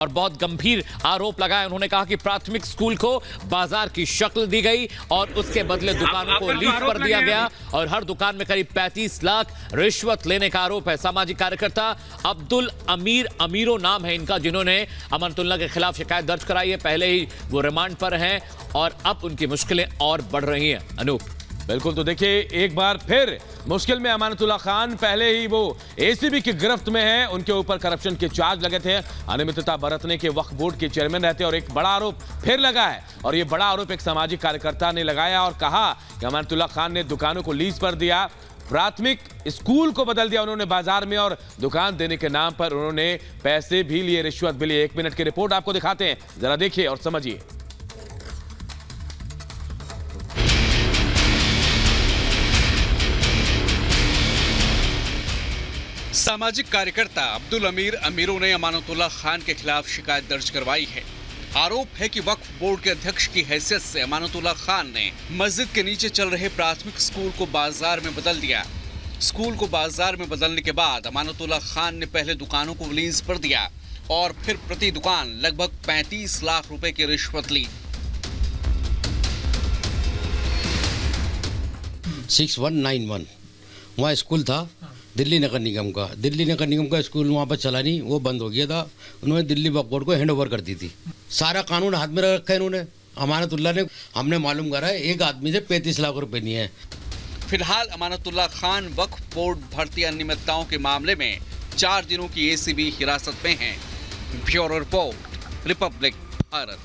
और बहुत गंभीर आरोप लगाए। उन्होंने कहा कि प्राथमिक स्कूल को बाजार की शक्ल दी गई और उसके बदले दुकानों को लीज पर दिया गया और हर दुकान में करीब 35 लाख रिश्वत लेने का आरोप है। सामाजिक कार्यकर्ता अब्दुल अमीर अमीरो नाम है इनका, जिन्होंने अमानतुल्लाह के खिलाफ शिकायत दर्ज कराई है। पहले ही वो रिमांड पर हैं और अब उनकी मुश्किलें और बढ़ रही हैं। अनूप, बिल्कुल, तो देखिए एक बार फिर मुश्किल में अमानतुल्लाह खान। पहले ही वो एसीबी की गिरफ्त में है, उनके ऊपर करप्शन के चार्ज लगे थे, अनियमितता बरतने के वक्फ बोर्ड के चेयरमैन रहते और एक बड़ा आरोप फिर लगा है। और ये बड़ा आरोप एक सामाजिक कार्यकर्ता ने लगाया और कहा कि अमानतुल्लाह खान ने दुकानों को लीज पर दिया, प्राथमिक स्कूल को बदल दिया उन्होंने बाजार में और दुकान देने के नाम पर उन्होंने पैसे भी लिए, रिश्वत भी लिए। 1 मिनट की रिपोर्ट आपको दिखाते हैं, जरा देखिए और समझिए। सामाजिक कार्यकर्ता अब्दुल अमीर अमीरों ने अमानतुल्लाह खान के खिलाफ शिकायत दर्ज करवाई है। आरोप है कि वक्फ बोर्ड के अध्यक्ष की हैसियत से अमानतुल्लाह खान ने मस्जिद के नीचे चल रहे प्राथमिक स्कूल को बाजार में बदल दिया। स्कूल को बाजार में बदलने के बाद अमानतुल्लाह खान ने पहले दुकानों को लीज पर दिया और फिर प्रति दुकान लगभग 35 लाख रुपए की रिश्वत ली। 6191 वहाँ स्कूल था दिल्ली नगर निगम का। दिल्ली नगर निगम का स्कूल वहाँ पर चला नहीं, वो बंद हो गया था। उन्होंने दिल्ली वक्फ बोर्ड को हैंड ओवर कर दी थी। सारा कानून हाथ में रखा है इन्होंने। अमानतुल्लाह ने, हमने मालूम करा है, एक आदमी से 35 लाख रुपए लिए हैं। फिलहाल अमानतुल्लाह खान वक्फ बोर्ड भर्ती अनियमितताओं के मामले में 4 दिनों की एसीबी हिरासत में हैं। Bureau report, Republic Bharat.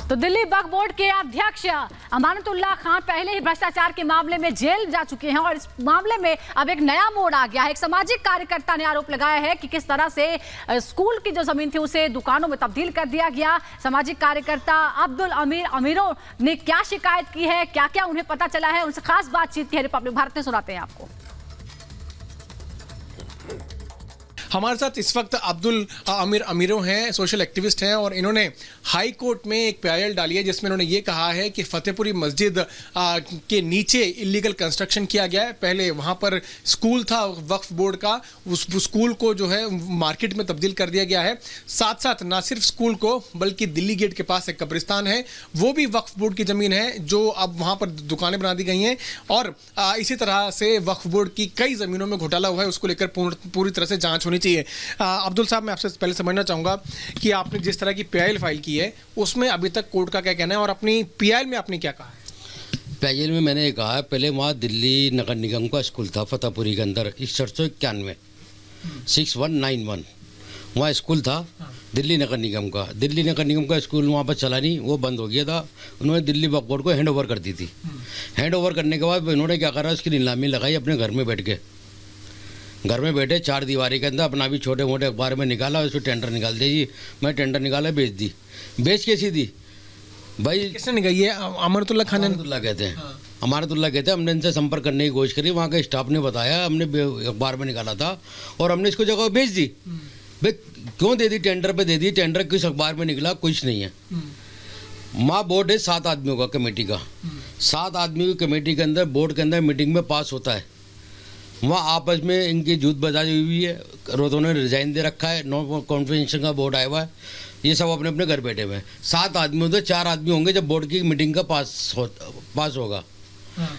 तो दिल्ली वक्फ बोर्ड के अध्यक्ष अमानतुल्लाह खान पहले ही भ्रष्टाचार के मामले में जेल जा चुके हैं और इस मामले में अब एक नया मोड़ आ गया है। एक सामाजिक कार्यकर्ता ने आरोप लगाया है कि किस तरह से स्कूल की जो जमीन थी उसे दुकानों में तब्दील कर दिया गया। सामाजिक कार्यकर्ता अब्दुल अमीर अमीरों ने क्या शिकायत की है, क्या क्या उन्हें पता चला है, उनसे खास बातचीत की है रिपब्लिक भारत ने, सुनाते हैं आपको। हमारे साथ इस वक्त अब्दुल अमीर अमीरों हैं, सोशल एक्टिविस्ट हैं और इन्होंने हाई कोर्ट में एक PIL डाली है जिसमें इन्होंने ये कहा है कि फतेहपुरी मस्जिद के नीचे इलीगल कंस्ट्रक्शन किया गया है। पहले वहाँ पर स्कूल था वक्फ बोर्ड का, उस स्कूल को जो है मार्केट में तब्दील कर दिया गया है। साथ साथ ना सिर्फ स्कूल को बल्कि दिल्ली गेट के पास एक कब्रिस्तान है, वो भी वक्फ बोर्ड की ज़मीन है, जो अब वहाँ पर दुकानें बना दी गई हैं। और इसी तरह से वक्फ बोर्ड की कई ज़मीनों में घोटाला हुआ है, उसको लेकर पूरी तरह से जाँच होनी चाहिए। अब्दुल साहब, मैं आपसे पहले समझना चाहूंगा कि आपने जिस तरह की PIL फाइल की है उसमें अभी तक कोर्ट का क्या कहना है और अपनी PIL में आपने क्या कहा है? PIL में मैंने ये कहा है, पहले वहाँ दिल्ली नगर निगम का स्कूल था फतेहपुरी के अंदर 6191 6191 वहाँ स्कूल था दिल्ली नगर निगम का। दिल्ली नगर निगम का स्कूल वहाँ पर चला नहीं, वो बंद हो गया था। उन्होंने दिल्ली वक्फ बोर्ड को हैंड ओवर कर दी थी। हैंड ओवर करने के बाद इन्होंने क्या करा, उसकी नीलामी लगाई अपने घर में बैठ के। घर में बैठे 4 दीवारी के अंदर अपना भी छोटे मोटे अखबार में निकाला, उसको टेंडर निकाल दी जी। मैं टेंडर निकाला, बेच दी। बेच कैसी दी भाई? किसने निकाली है? अमानतुल्लाह खान। अमानतुल्लाह कहते हैं। अमानतुल्लाह कहते हैं। हमने इनसे संपर्क करने की कोशिश करी, वहाँ के स्टाफ ने बताया, हमने अखबार में निकाला था और हमने इसको जगह बेच दी। भाई क्यों दे दी? टेंडर पे दे दी। टेंडर किस अखबार में निकला? कुछ नहीं है। माँ बोर्ड है 7 आदमियों का कमेटी का। 7 आदमियों की कमेटी के अंदर बोर्ड के अंदर मीटिंग में पास होता है। वहाँ आपस में इनकी जूत बजाई हुई है। रोतों ने रिजाइन दे रखा है, नो कॉन्फिडेंस का बोर्ड आया हुआ है। ये सब अपने अपने घर बैठे हुए हैं। 7 आदमी होते, 4 आदमी होंगे जब बोर्ड की मीटिंग का पास होगा।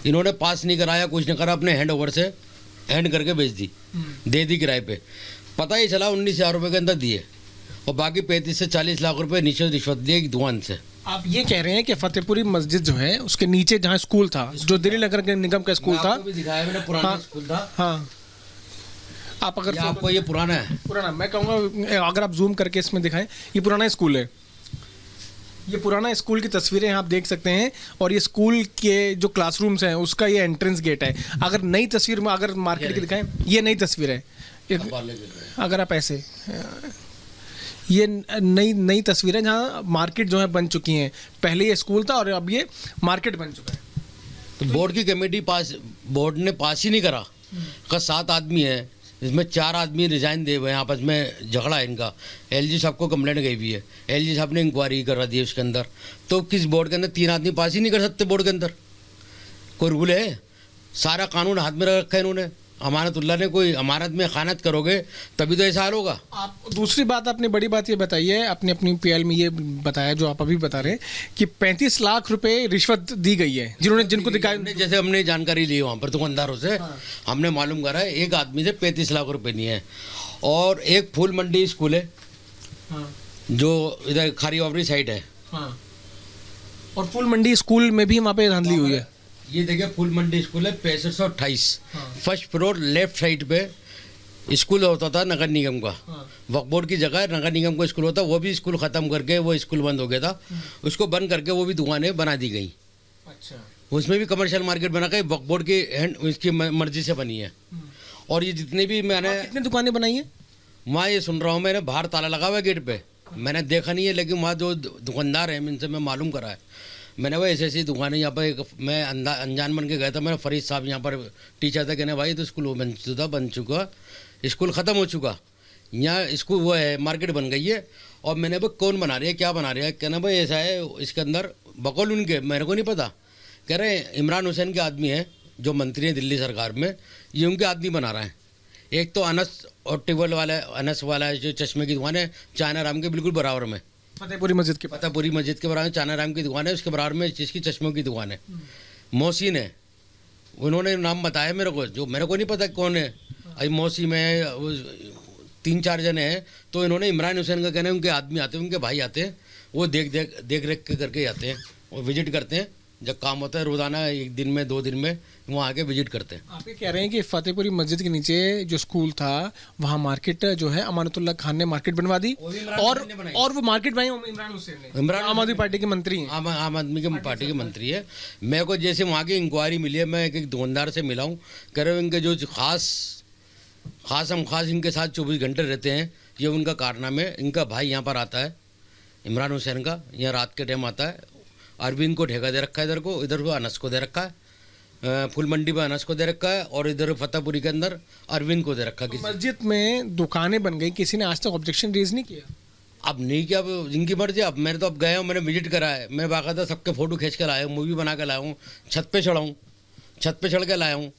इन्होंने पास नहीं कराया, कुछ नहीं करा, अपने हैंड ओवर से हैंड करके बेच दी, दे दी किराए पे। पता ही चला 19,000 रुपये के अंदर दिए और बाकी 35 से 40 लाख रुपये नीचे रिश्वत दिए एक दुकान से। आप ये कह रहे हैं कि फतेहपुरी मस्जिद जो है उसके नीचे जहाँ स्कूल था, जो दिल्ली नगर निगम का स्कूल था, भी दिखाया मैंने, पुराना स्कूल था। हाँ, आप अगर आपको ये पुराना है, पुराना, मैं कहूँगा अगर आप जूम करके इसमें दिखाएं, ये पुराना स्कूल है। ये पुराना स्कूल की तस्वीरें आप देख सकते हैं और ये स्कूल के जो क्लासरूम्स हैं उसका ये एंट्रेंस गेट है। अगर नई तस्वीर में अगर मार्केट की दिखाएं, ये नई तस्वीर है। अगर आप ऐसे, ये नई तस्वीर है जहाँ मार्केट जो है बन चुकी हैं। पहले ये स्कूल था और अब ये मार्केट बन चुका है। तो बोर्ड की कमेटी बोर्ड ने पास ही नहीं करा। का 7 आदमी है, इसमें 4 आदमी रिजाइन दे हुए हैं, आपस में झगड़ा है इनका। LG साहब को कंप्लेंट गई हुई है, LG साहब ने इंक्वायरी करा दी उसके अंदर। तो किस बोर्ड के अंदर 3 आदमी पास ही नहीं कर सकते? बोर्ड के अंदर कोई रूल है? सारा कानून हाथ में रखा है इन्होंने। अमानतुल्लाह ने कोई अमानत में खानत करोगे तभी तो ऐसा हाल होगा। आप दूसरी बात, आपने बड़ी बात ये बताई है, आपने अपनी पीएल में ये बताया जो आप अभी बता रहे हैं कि 35 लाख रुपए रिश्वत दी गई है जिनको दिखाया। जैसे हमने जानकारी ली वहाँ पर दुकानदारों से, हमने मालूम करा है एक आदमी से 35 लाख रुपए लिए हैं। और एक फूल मंडी स्कूल है जो इधर खारी वावरी साइड है, और फूल मंडी स्कूल में भी वहाँ पे धांधली हुई है। ये देखिए फूल मंडी स्कूल है 6528, फर्स्ट फ्लोर लेफ्ट साइड पे स्कूल होता था नगर निगम का, वक्फ बोर्ड की जगह नगर निगम का स्कूल होता, वो भी स्कूल खत्म करके वो स्कूल बंद हो गया था, उसको बंद करके वो भी दुकानें बना दी गई। अच्छा, उसमें भी कमर्शियल मार्केट बना के वक्फ बोर्ड की उसकी मर्जी से बनी है। और ये जितने भी मैंने कितनी दुकानें बनाई है वहाँ, ये सुन रहा हूँ मैंने, बाहर ताला लगा हुआ है गेट पे, मैंने देखा नहीं है, लेकिन वहाँ जो दुकानदार हैं इनसे मैं मालूम करा है। मैंने वो ऐसी दुकानें यहाँ पर मैं अनजान बन के गया था, मेरा फरीद साहब यहाँ पर टीचर था, कहने भाई तो स्कूल बन चुका, स्कूल ख़त्म हो चुका, यहाँ स्कूल वो है मार्केट बन गई है। और मैंने भाई कौन बना रही है, क्या बना रही है, कहना भाई ऐसा है इसके अंदर बकौल उनके, मेरे को नहीं पता, कह रहे इमरान हुसैन के आदमी है जो मंत्री हैं दिल्ली सरकार में, ये उनके आदमी बना रहे हैं। एक तो अनस और टिबल वाला अनस वाला जो चश्मे की दुकान है चाइना राम के बिल्कुल बराबर में, फतेहपुरी मस्जिद के बराबर में चाइना राम की दुकान है, उसके बराबर में जिसकी चश्मों की दुकान है मोहसिन है, उन्होंने नाम बताया मेरे को, जो मेरे को नहीं पता कौन है। अभी मोहसिन में 3-4 जने हैं, तो इन्होंने इमरान हुसैन का कहना है उनके आदमी आते हैं, उनके भाई आते हैं, वो देख रेख करके आते हैं और विजिट करते हैं, जब काम होता है रोजाना 1 दिन में 2 दिन में वहाँ आके विजिट करते हैं। आप ये कह रहे हैं कि फतेहपुरी मस्जिद के नीचे जो स्कूल था वहाँ मार्केट जो है अमानतुल्लाह खान ने मार्केट बनवा दी, और वो मार्केट बनाई इमरान हुसैन ने, इमरान आम आदमी पार्टी के मंत्री हैं, आम आदमी के पार्टी के मंत्री है। मेरे को जैसे वहाँ की इंक्वायरी मिली है, मैं एक दुकानदार से मिला हूँ, कह रहे इनके जो खास इनके साथ 24 घंटे रहते हैं, ये उनका कारनामे है। इनका भाई यहाँ पर आता है इमरान हुसैन का, यहाँ रात के टाइम आता है, अरविंद को ठेका दे रखा है, इधर को इधर को अनस को दे रखा है, फुल मंडी में अनस को दे रखा है, और इधर फतेहपुरी के अंदर अरविंद को दे रखा है। मस्जिद में दुकानें बन गई, किसी ने आज तक ऑब्जेक्शन रेज नहीं किया? अब नहीं किया, अब जिनकी मर्जी। अब मैंने तो अब गया हूँ, मैंने विजिट करा है, मैं बाकायदा सबके फोटो खींच कर लाया हूँ, मूवी बना कर लाया हूँ, छत पे चढ़ के लाया हूँ।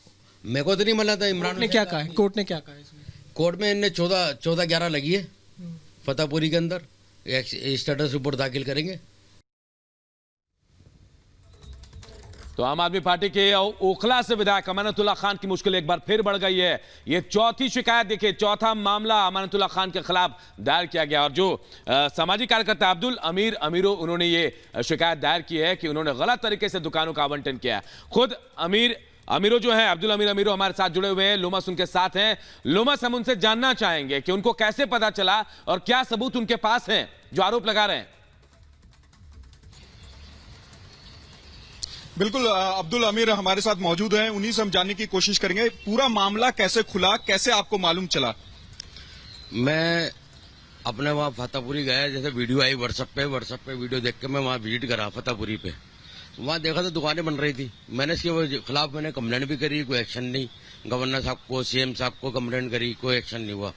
मेरे को तो नहीं मिला था। इमरान ने क्या कहा है, कोर्ट ने क्या कहा है इसमें? कोर्ट में इनने 14-11 लगी है फतेहपुरी के अंदर, स्टेटस रिपोर्ट दाखिल करेंगे। तो आम आदमी पार्टी के ओखला से विधायक अमानतुल्लाह खान की मुश्किल एक बार फिर बढ़ गई है। ये चौथी शिकायत, देखिए चौथा मामला अमानतुल्लाह खान के खिलाफ दायर किया गया, और जो सामाजिक कार्यकर्ता अब्दुल अमीर अमीरो उन्होंने ये शिकायत दायर की है कि उन्होंने गलत तरीके से दुकानों का आवंटन किया है। खुद अमीरो जो है अब्दुल अमीर अमीरो हमारे साथ जुड़े हुए हैं, लोमस उनके साथ हैं। लोमस, हम उनसे जानना चाहेंगे कि उनको कैसे पता चला और क्या सबूत उनके पास हैं जो आरोप लगा रहे हैं। बिल्कुल, अब्दुल अमीर हमारे साथ मौजूद हैं, उन्हीं से हम जानने की कोशिश करेंगे पूरा मामला कैसे खुला, कैसे आपको मालूम चला। मैं अपने वहाँ फतेहपुरी गया, जैसे वीडियो आई व्हाट्सएप पे वीडियो देख के मैं वहाँ विजिट करा फतेहपुरी पे, वहाँ देखा तो दुकानें बन रही थी। मैंने इसके खिलाफ मैंने कंप्लेंट भी करी, कोई एक्शन नहीं। गवर्नर साहब को, सीएम साहब को कंप्लेंट करी, कोई एक्शन नहीं हुआ।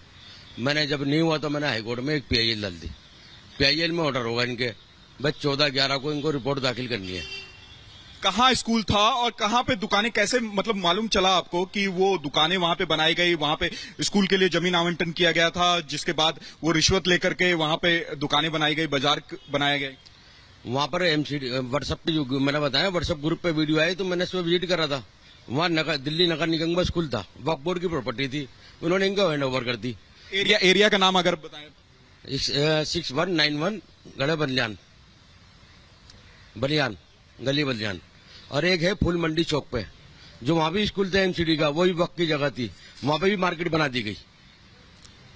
मैंने जब नहीं हुआ तो मैंने हाईकोर्ट में एक PIL डाल दी। PIL में ऑर्डर होगा इनके, बस 14-11 को इनको रिपोर्ट दाखिल करनी है। कहाँ स्कूल था और कहाँ पे दुकानें, कैसे मतलब मालूम चला आपको कि वो दुकानें वहां पे बनाई गई, वहां पे स्कूल के लिए जमीन आवंटन किया गया था, जिसके बाद वो रिश्वत लेकर के वहां पे दुकानें बनाई गई, बाजार बनाए गए? वहाँ पर MCD व्हाट्सएप पे जो मैंने बताया, व्हाट्सएप ग्रुप पे वीडियो आई तो मैंने इस पर विजिट करा था। वहाँ दिल्ली नगर निगम का स्कूल था, वक्फ बोर्ड की प्रॉपर्टी थी, उन्होंने इनको हैंड ओवर कर दी। एरिया का नाम अगर बताएं? 6191 गढ़े बलियान गली बलियान। और एक है फूल मंडी चौक पे, जो वहाँ भी स्कूल था MCD का, वही वक्त की जगह थी, वहाँ पे भी मार्केट बना दी गई।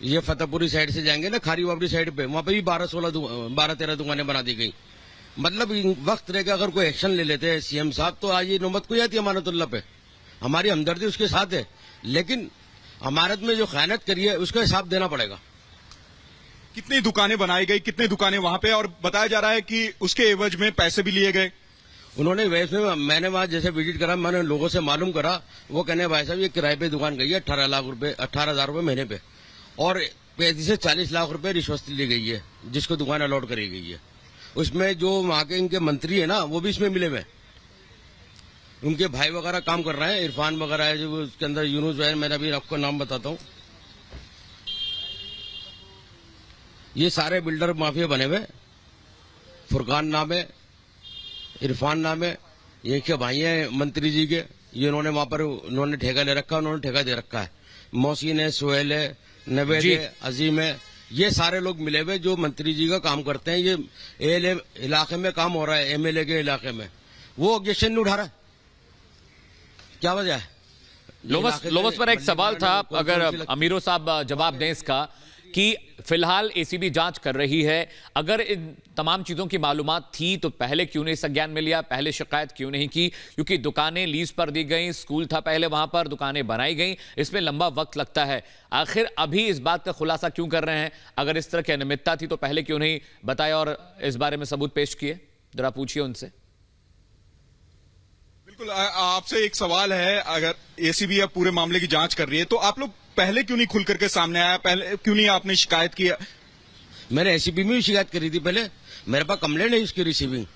ये फतेहपुरी साइड से जाएंगे ना, खारी वावड़ी साइड पे, वहाँ पे भी 12-13 दुकानें बना दी गई। मतलब वक्त रहेगा, अगर कोई एक्शन ले लेते हैं CM साहब तो आज ये नौबत को जाती है अमानतुल्लाह पे। हमारी हमदर्दी उसके साथ है, लेकिन अमानत में जो खयानत करी है उसका हिसाब देना पड़ेगा। कितनी दुकानें बनाई गई, कितनी दुकानें वहां पे, और बताया जा रहा है कि उसके एवज में पैसे भी लिए गए? उन्होंने वैसे, मैंने वहाँ जैसे विजिट करा, मैंने लोगों से मालूम करा, वो कहने भाई साहब ये किराए पे दुकान गई है 18,000 रुपए महीने पे, और 35 से 40 लाख रुपए रिश्वत ली गई है जिसको दुकान अलॉट करी गई है। उसमें जो वहाँ के इनके मंत्री है ना, वो भी इसमें मिले हुए। उनके भाई वगैरह काम कर रहे हैं, इरफान वगैरह है जो उसके अंदर, यूनुस है, मैंने अभी आपको नाम बताता हूँ। ये सारे बिल्डर माफिया बने हुए। फुरकान नाम है, इरफान नाम है, ये के भाई हैं मंत्री जी के। ये उन्होंने वहां पर उन्होंने ठेका ले रखा है, उन्होंने ठेका दे रखा है। मोहसिन है, सोहेल है, नवेद है, अजीम है, ये सारे लोग मिले हुए जो मंत्री जी का काम करते हैं। ये एएलए इलाके में काम हो रहा है, एमएलए के इलाके में, वो ऑब्जेक्शन नहीं उठा रहा है। क्या वजह है? लोमस पर एक सवाल था, अगर अमीरों साहब जवाब दें इसका, कि फिलहाल एसीबी जांच कर रही है। अगर इन तमाम चीजों की मालूमात थी तो पहले क्यों नहीं संज्ञान में लिया, पहले शिकायत क्यों नहीं की? क्योंकि दुकानें लीज पर दी गई, स्कूल था पहले वहां पर, दुकानें बनाई गई, इसमें लंबा वक्त लगता है। आखिर अभी इस बात का खुलासा क्यों कर रहे हैं? अगर इस तरह की अनियमितता थी तो पहले क्यों नहीं बताया और इस बारे में सबूत पेश किए? जरा पूछिए उनसे। बिल्कुल, आपसे एक सवाल है, अगर एसीबी अब पूरे मामले की जांच कर रही है तो आप लोग पहले क्यों नहीं खुल करके सामने आया, पहले क्यों नहीं आपने शिकायत की? मैंने एसीबी में भी शिकायत करी थी पहले, मेरे पास कंप्लेंट है इसकी रिसीविंग।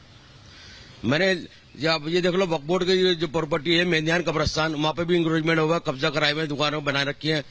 मैंने जब ये देख लो वक्फ बोर्ड की जो प्रॉपर्टी है मेंदियान कब्रिस्तान, वहां पे भी इंक्रोचमेंट होगा, कब्जा कराए हुए, दुकानों बनाए रखी है।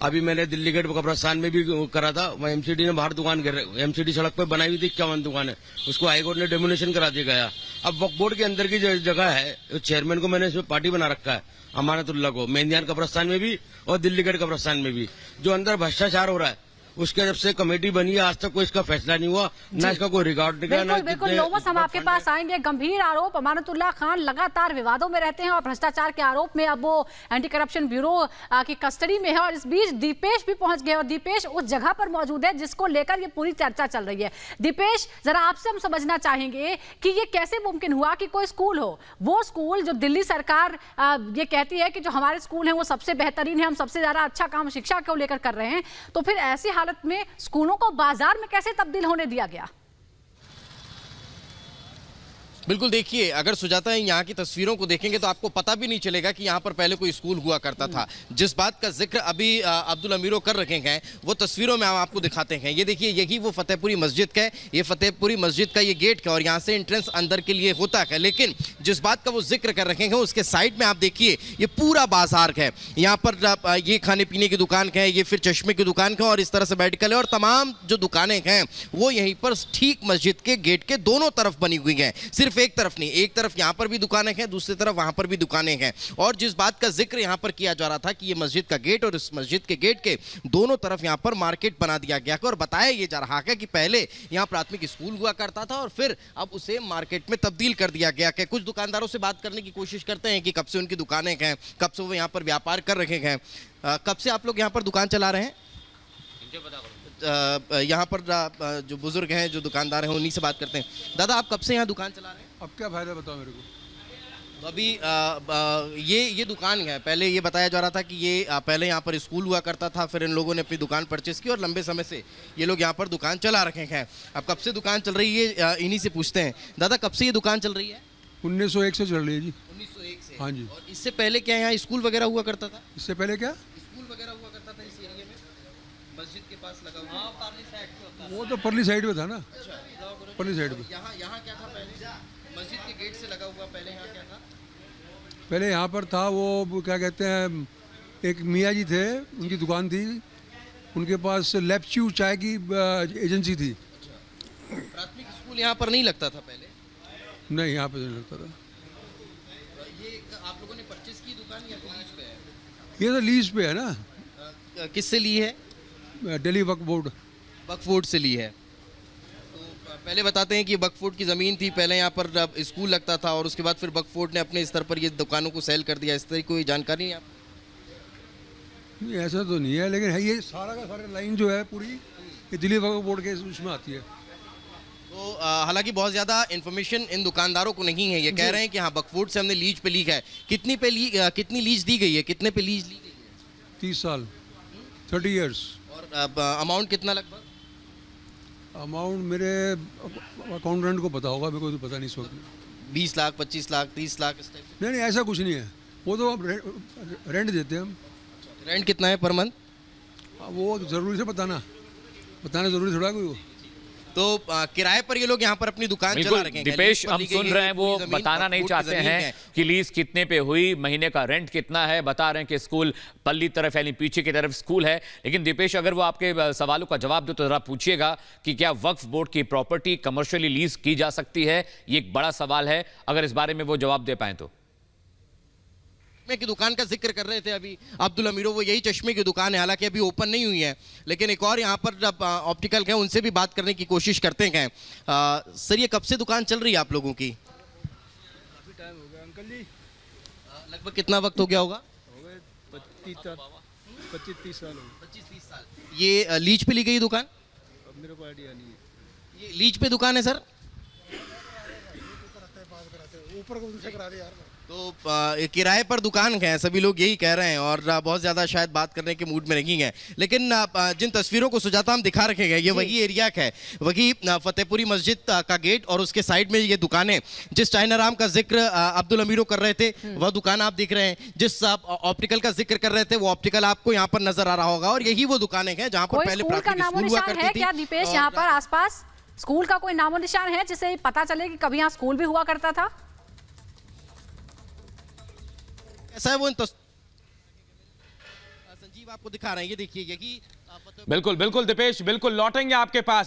अभी मैंने दिल्ली गेट कब्रिस्तान में भी करा था, वहाँ एमसीडी ने बाहर दुकान एमसीडी सड़क पे बनाई हुई थी 51 दुकान है, उसको हाईकोर्ट ने डेमोनेशन करा दिया गया। अब वक्फ बोर्ड के अंदर की जो जगह है, चेयरमैन को मैंने इसमें पार्टी बना रखा है, अमानतुल्लाह को, मेंदियान कब्रिस्तान में भी और दिल्ली गेट कब्रिस्तान में भी। जो अंदर भ्रष्टाचार हो रहा है, उसके जब से कमेटी बनी है आज तक कोई इसका फैसला नहीं हुआ, ना इसका कोई रिकॉर्ड निकला। बिल्कुल बिल्कुल लोमस, हम आपके पास आएंगे। गंभीर आरोप, अमानतुल्लाह खान लगातार विवादों में रहते हैं और भ्रष्टाचार के आरोप में अब वो एंटी करप्शन ब्यूरो की कस्टडी में है। और इस बीच दीपेश भी पहुंच गए और दीपेश उस जगह पर मौजूद है जिसको लेकर ये पूरी चर्चा चल रही है। दीपेश, जरा आपसे हम समझना चाहेंगे कि ये कैसे मुमकिन हुआ कि कोई स्कूल हो, वो स्कूल जो दिल्ली सरकार ये कहती है कि जो हमारे स्कूल हैं वो सबसे बेहतरीन है, हम सबसे ज्यादा अच्छा काम शिक्षा को लेकर कर रहे हैं, तो फिर ऐसी हालत में स्कूलों को बाजार में कैसे तब्दील होने दिया गया? बिल्कुल, देखिए, अगर सुजाता यहाँ की तस्वीरों को देखेंगे तो आपको पता भी नहीं चलेगा कि यहाँ पर पहले कोई स्कूल हुआ करता था। जिस बात का जिक्र अभी अब्दुल अमीरों कर रखे हैं वो तस्वीरों में हम आपको दिखाते हैं। ये देखिए, यही वो फतेहपुरी मस्जिद का है, ये फतेहपुरी मस्जिद का ये गेट है और यहाँ से एंट्रेंस अंदर के लिए होता है। लेकिन जिस बात का वो जिक्र कर रखे हैं उसके साइड में आप देखिए ये पूरा बाजार है। यहाँ पर ये खाने पीने की दुकान है, ये फिर चश्मे की दुकान है और इस तरह से मेडिकल है और तमाम जो दुकानें हैं वो यहीं पर ठीक मस्जिद के गेट के दोनों तरफ बनी हुई हैं। सिर्फ एक तरफ नहीं, एक तरफ यहां पर भी दुकानें हैं, दूसरी तरफ वहां पर भी दुकानें हैं। और जिस बात का जिक्र यहां पर किया जा रहा था कि ये मस्जिद का गेट और इस मस्जिद के गेट के दोनों तरफ यहां पर मार्केट बना दिया गया और बताया ये जा रहा है कि पहले यहां प्राथमिक स्कूल हुआ करता था और फिर अब उसे मार्केट में तब्दील कर दिया गया। कुछ दुकानदारों से बात करने की कोशिश करते हैं कि कब से उनकी दुकानें हैं, कब से वो यहाँ पर व्यापार कर रहे हैं। कब से आप लोग यहाँ पर दुकान चला रहे हैं? यहाँ पर जो बुजुर्ग हैं, जो दुकानदार हैं, उन्हीं से बात करते हैं। दादा, आप कब से यहाँ दुकान चला रहे हैं? अब क्या फायदा बताओ मेरे को। तो अभी ये दुकान है, पहले ये बताया जा रहा था कि ये पहले यहाँ पर स्कूल हुआ करता था, फिर इन लोगों ने अपनी दुकान परचेस की और लंबे समय से ये लोग यहाँ पर दुकान चला रखे हैं। अब कब से दुकान चल रही है, इन्हीं से पूछते हैं। दादा, कब से ये दुकान चल रही है? 1901 से चल रही है जी। 1901 से? हाँ जी। और इससे पहले क्या यहाँ स्कूल वगैरह हुआ करता था? इससे पहले क्या स्कूल वगैरह हुआ करता था इस एरिया में, मस्जिद के पास लगा हुआ? वो तो परली साइड पे था ना। परली साइड पे। यहाँ क्या था पहले? मस्जिद के गेट से लगा हुआ पहले यहाँ क्या था? पहले यहाँ पर था वो क्या कहते हैं, एक मियाँ जी थे, उनकी दुकान थी, उनके पास लेप्च्यू चाय की एजेंसी थी। प्राथमिक स्कूल यहाँ पर नहीं लगता था पहले? नहीं, यहाँ पे नहीं लगता था। ये आप लोगों ने परचेस की दुकान या फिर लीज पे है? ये तो लीज पे है ना। किससे ली है? दिल्ली वक्फ बोर्ड। वक्फ बोर्ड से ली है। तो पहले बताते हैं कि वक्फ बोर्ड की ज़मीन थी, पहले यहाँ पर स्कूल लगता था और उसके बाद फिर वक्फ बोर्ड ने अपने स्तर पर ये दुकानों को सेल कर दिया। इस तरह की कोई जानकारी नहीं है आपको? नहीं, ऐसा तो नहीं है, लेकिन है ये सारा का सारा लाइन जो है पूरी ये दिल्ली वक्फ बोर्ड के उसमें आती है। तो हालांकि बहुत ज़्यादा इन्फॉर्मेशन इन दुकानदारों को नहीं है। ये कह रहे हैं कि हाँ, वक्फ बोर्ड से हमने लीज पे ली है। कितनी लीज दी गई है, कितने पे लीज ली गई है? 30 साल, 30 ईयर्स। और अमाउंट कितना लगभग? अमाउंट मेरे अकाउंटेंट को पता होगा, मेरे को तो पता नहीं इस वक्त। 20 लाख, 25 लाख, 30 लाख इस टाइप? नहीं नहीं, ऐसा कुछ नहीं है, वो तो अब रेंट देते हैं हम। रेंट कितना है पर मंथ? वो ज़रूरी से बताना ज़रूरी थोड़ा कोई। तो किराए पर ये लोग यहाँ पर अपनी दुकान चला बिल्कुल रखे हैं। दीपेश, लीज पर हम ली गई सुन है रहे हैं, ये वो पूरी जमीन, बताना नहीं वक्फ बोर्ड की चाहते जमीन हैं है। कि लीज कितने पे हुई, महीने का रेंट कितना है, बता रहे हैं कि स्कूल पल्ली तरफ यानी पीछे की तरफ स्कूल है। लेकिन दीपेश, अगर वो आपके सवालों का जवाब दो तो जरा पूछिएगा कि क्या वक्फ बोर्ड की प्रॉपर्टी कमर्शियली लीज की जा सकती है? ये एक बड़ा सवाल है, अगर इस बारे में वो जवाब दे पाए तो। की दुकान का जिक्र कर रहे थे अभी अब्दुल अमीरो, वो यही चश्मे की दुकान है, हालांकि अभी ओपन नहीं हुई है, लेकिन एक और यहाँ पर जब ऑप्टिकल है उनसे भी बात करने की कोशिश करते हैं। सर, ये कब से दुकान चल रही है आप लोगों की? काफ़ी टाइम हो गया अंकल जी। लगभग कितना वक्त हो गया होगा? हो गए 25-30 साल हो गए। 25-30 साल। ये लीज पे ली गई दुकान? अब मेरे को आइडिया नहीं है। ये लीज पे दुकान है सर? ऊपर उनसे करा दे यार। तो किराए पर दुकान है, सभी लोग यही कह रहे हैं और बहुत ज़्यादा शायद बात करने के मूड में नहीं हैं। लेकिन जिन तस्वीरों को सुजाता हम दिखा रखे हैं, ये वही एरिया है, वही फतेहपुरी मस्जिद का गेट और उसके साइड में ये दुकानें, जिस चाइनाराम का जिक्र अब्दुल अमीरो कर रहे थे वह दुकान आप देख रहे हैं, जिस ऑप्टिकल का जिक्र कर रहे थे वो ऑप्टिकल आपको यहाँ पर नजर आ रहा होगा, और यही वो दुकानें हैं जहाँ पर पहले स्कूल का प्राथमिक नामो स्कूल हुआ निशान करती है थी। क्या दीपेश? यहाँ पर आसपास स्कूल का कोई नामो निशान है जिससे पता चले कि कभी यहाँ स्कूल भी हुआ करता था? ऐसा है वो संजीव आपको दिखा रहे हैं, ये देखिए, यही बिल्कुल बिल्कुल दीपेश, बिल्कुल लौटेंगे आपके पास।